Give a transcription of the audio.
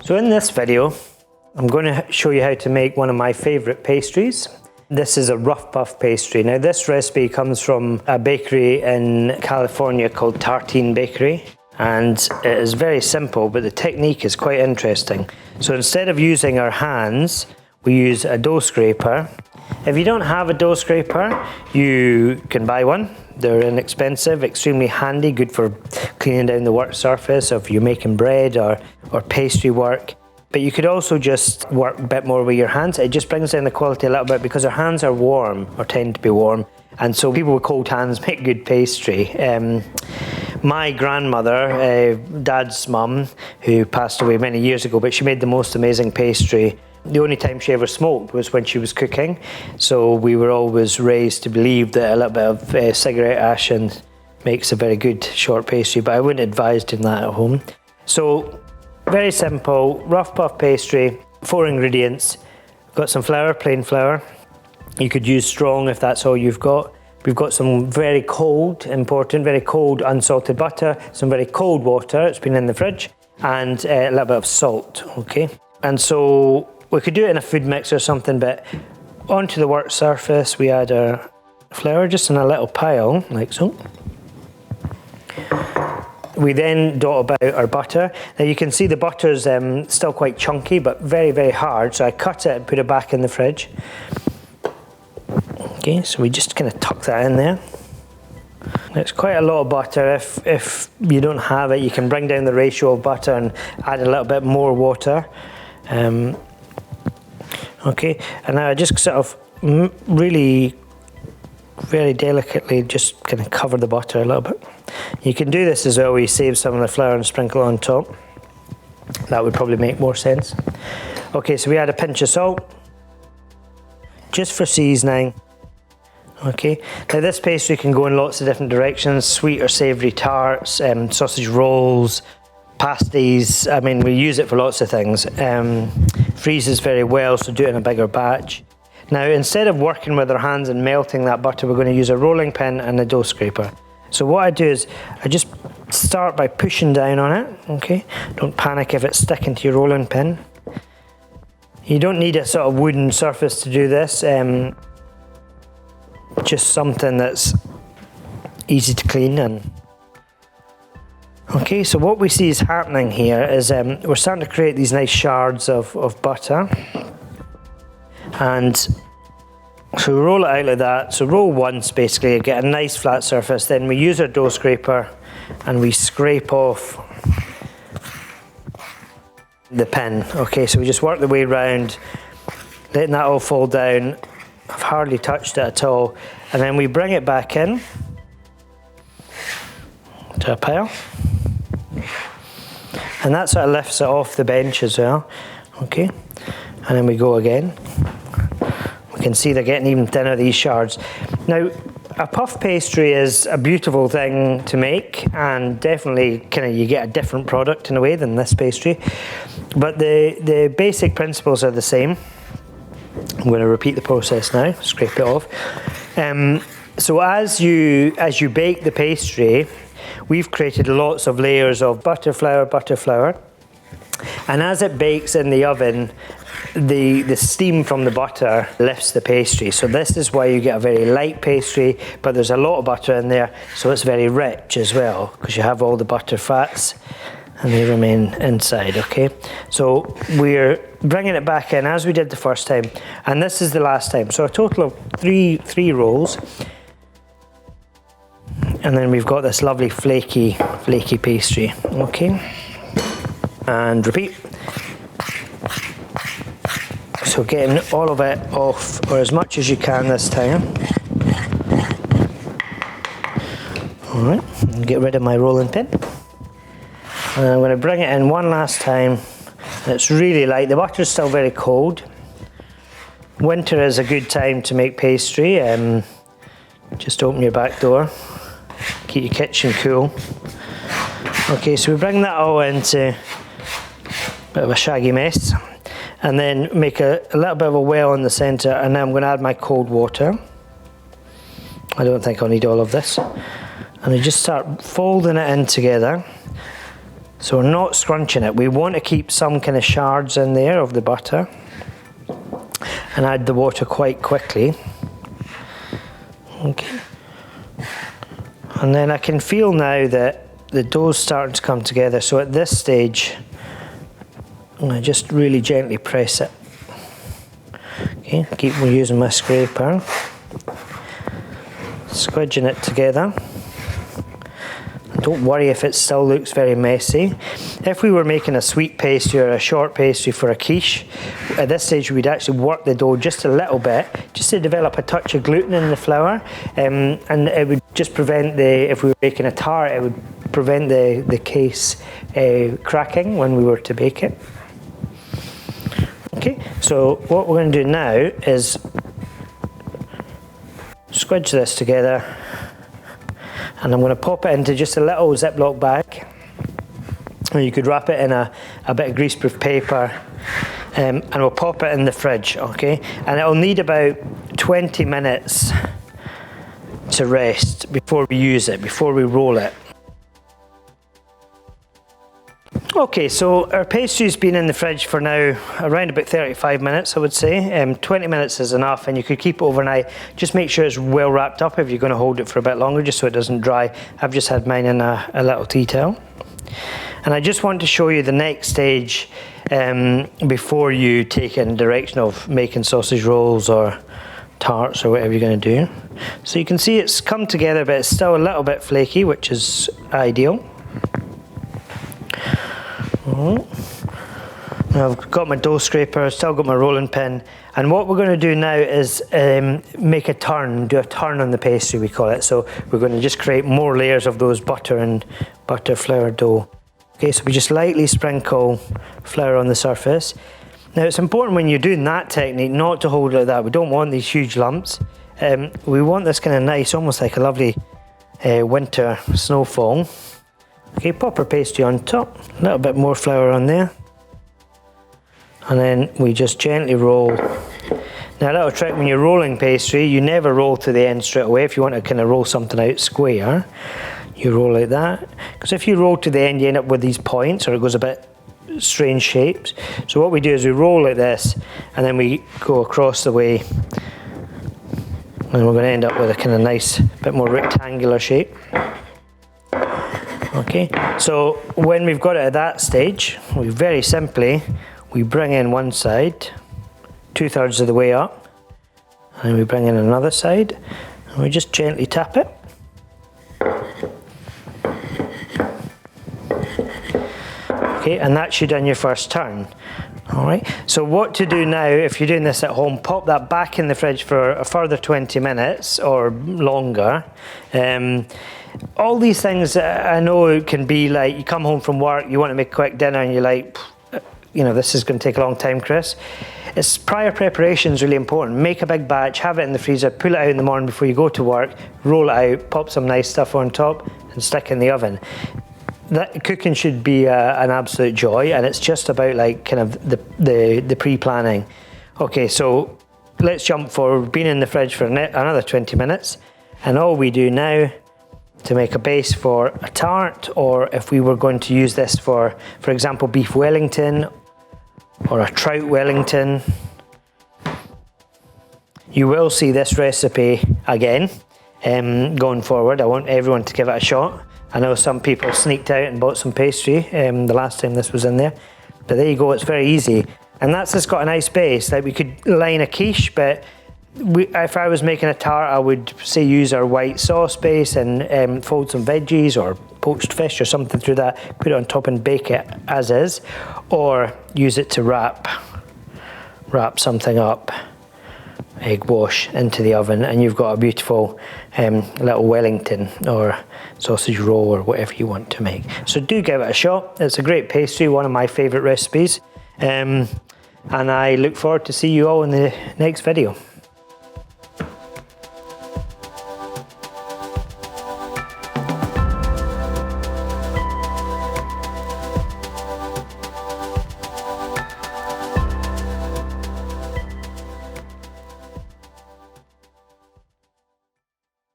So in this video, I'm going to show you how to make one of my favourite pastries. This is a rough puff pastry. Now this recipe comes from a bakery in California called Tartine Bakery, and it is very simple, but the technique is quite interesting. So instead of using our hands, we use a dough scraper. If you don't have a dough scraper, you can buy one. They're inexpensive, extremely handy, good for cleaning down the work surface if you're making bread or pastry work. But you could also just work a bit more with your hands. It just brings down the quality a little bit because our hands are warm, or tend to be warm. And so people with cold hands make good pastry. My grandmother, Dad's mum, who passed away many years ago, but she made the most amazing pastry. The only time she ever smoked was when she was cooking. So we were always raised to believe that a little bit of cigarette ash makes a very good short pastry, but I wouldn't advise doing that at home. So very simple, rough puff pastry, 4 ingredients. We've got some flour, plain flour. You could use strong if that's all you've got. We've got some very cold, important, very cold unsalted butter, some very cold water, it's been in the fridge, and a little bit of salt, okay? And so we could do it in a food mix or something, but onto the work surface we add our flour just in a little pile, like so. We then dot about our butter. Now you can see the butter's still quite chunky, but very, very hard, so I cut it and put it back in the fridge. Okay, so we just kind of tuck that in there. It's quite a lot of butter. If you don't have it, you can bring down the ratio of butter and add a little bit more water. Okay, and now I just sort of really very delicately just kind of cover the butter a little bit. You can do this as well, where you save some of the flour and sprinkle it on top. That would probably make more sense. Okay, so we add a pinch of salt, just for seasoning. Okay, now this pastry can go in lots of different directions, sweet or savoury tarts, sausage rolls, pasties. I mean, we use it for lots of things. Freezes very well, so do it in a bigger batch. Now, instead of working with our hands and melting that butter, we're going to use a rolling pin and a dough scraper. So what I do is I just start by pushing down on it, okay? Don't panic if it's sticking to your rolling pin. You don't need a sort of wooden surface to do this, just something that's easy to clean. Okay, so what we see is happening here is we're starting to create these nice shards of butter. And so we roll it out like that. So roll once basically, get a nice flat surface. Then we use our dough scraper and we scrape off the pin. Okay, so we just work the way round, letting that all fall down. I've hardly touched it at all. And then we bring it back in to a pile. And that sort of lifts it off the bench as well. Okay, and then we go again. We can see they're getting even thinner, these shards. Now, a puff pastry is a beautiful thing to make, and definitely kind of you get a different product in a way than this pastry. But the basic principles are the same. I'm going to repeat the process now, scrape it off. So as you bake the pastry, we've created lots of layers of butter flour, and as it bakes in the oven, the steam from the butter lifts the pastry. So this is why you get a very light pastry, but there's a lot of butter in there, so it's very rich as well, because you have all the butter fats and they remain inside, okay? So we're bringing it back in as we did the first time, and this is the last time. So a total of three rolls. And then we've got this lovely flaky pastry, okay? And repeat. So getting all of it off, or as much as you can this time. All right, get rid of my rolling pin. And I'm going to bring it in one last time. It's really light, the butter's still very cold. Winter is a good time to make pastry. Just open your back door. Keep your kitchen cool. Okay, so we bring that all into a bit of a shaggy mess, and then make a little bit of a well in the centre, and then I'm going to add my cold water. I don't think I'll need all of this. And I just start folding it in together. So we're not scrunching it. We want to keep some kind of shards in there of the butter and add the water quite quickly. Okay. And then I can feel now that the dough's starting to come together. So at this stage, I'm going to just really gently press it. Okay, keep using my scraper. Squidging it together. Don't worry if it still looks very messy. If we were making a sweet pastry or a short pastry for a quiche, at this stage we'd actually work the dough just a little bit, just to develop a touch of gluten in the flour, and it would just prevent if we were making a tart, it would prevent the case cracking when we were to bake it. Okay, so what we're going to do now is squidge this together, and I'm going to pop it into just a little Ziploc bag, or you could wrap it in a bit of greaseproof paper, and we'll pop it in the fridge, okay? And it'll need about 20 minutes to rest before we use it, before we roll it. Okay, so our pastry's been in the fridge for now around about 35 minutes, I would say. 20 minutes is enough, and you could keep it overnight. Just make sure it's well wrapped up if you're going to hold it for a bit longer, just so it doesn't dry. I've just had mine in a little tea towel. And I just want to show you the next stage before you take it in the direction of making sausage rolls or tarts or whatever you're going to do. So you can see it's come together, but it's still a little bit flaky, which is ideal. Now I've got my dough scraper, still got my rolling pin, and what we're going to do now is make a turn, do a turn on the pastry, we call it. So we're going to just create more layers of those butter and butter flour dough. Okay, so we just lightly sprinkle flour on the surface. Now it's important when you're doing that technique not to hold it like that. We don't want these huge lumps. We want this kind of nice, almost like a lovely winter snowfall. Okay, pop our pastry on top, a little bit more flour on there, and then we just gently roll. Now a little trick when you're rolling pastry, you never roll to the end straight away. If you want to kind of roll something out square, you roll like that, because if you roll to the end you end up with these points, or it goes a bit strange shapes. So what we do is we roll like this, and then we go across the way, and we're going to end up with a kind of nice, bit more rectangular shape. Okay, so when we've got it at that stage, we very simply, we bring in one side, 2/3 of the way up, and then we bring in another side, and we just gently tap it. Okay, and that's you done your first turn. All right, so what to do now, if you're doing this at home, pop that back in the fridge for a further 20 minutes or longer. All these things, I know it can be like, you come home from work, you want to make a quick dinner, and you're like, you know, this is going to take a long time, Chris. It's prior preparation is really important. Make a big batch, have it in the freezer, pull it out in the morning before you go to work, roll it out, pop some nice stuff on top, and stick in the oven. That cooking should be an absolute joy, and it's just about like kind of the pre-planning. Okay, so let's jump forward. We've been in the fridge for another 20 minutes, and all we do now to make a base for a tart, or if we were going to use this for example, beef Wellington or a trout Wellington, you will see this recipe again going forward. I want everyone to give it a shot. I know some people sneaked out and bought some pastry the last time this was in there, but there you go, it's very easy. And that's just got a nice base. Like we could line a quiche, but if I was making a tart, I would say use our white sauce base and fold some veggies or poached fish or something through that, put it on top and bake it as is, or use it to wrap something up, egg wash into the oven, and you've got a beautiful little Wellington or sausage roll or whatever you want to make. So do give it a shot. It's a great pastry, one of my favourite recipes, and I look forward to see you all in the next video.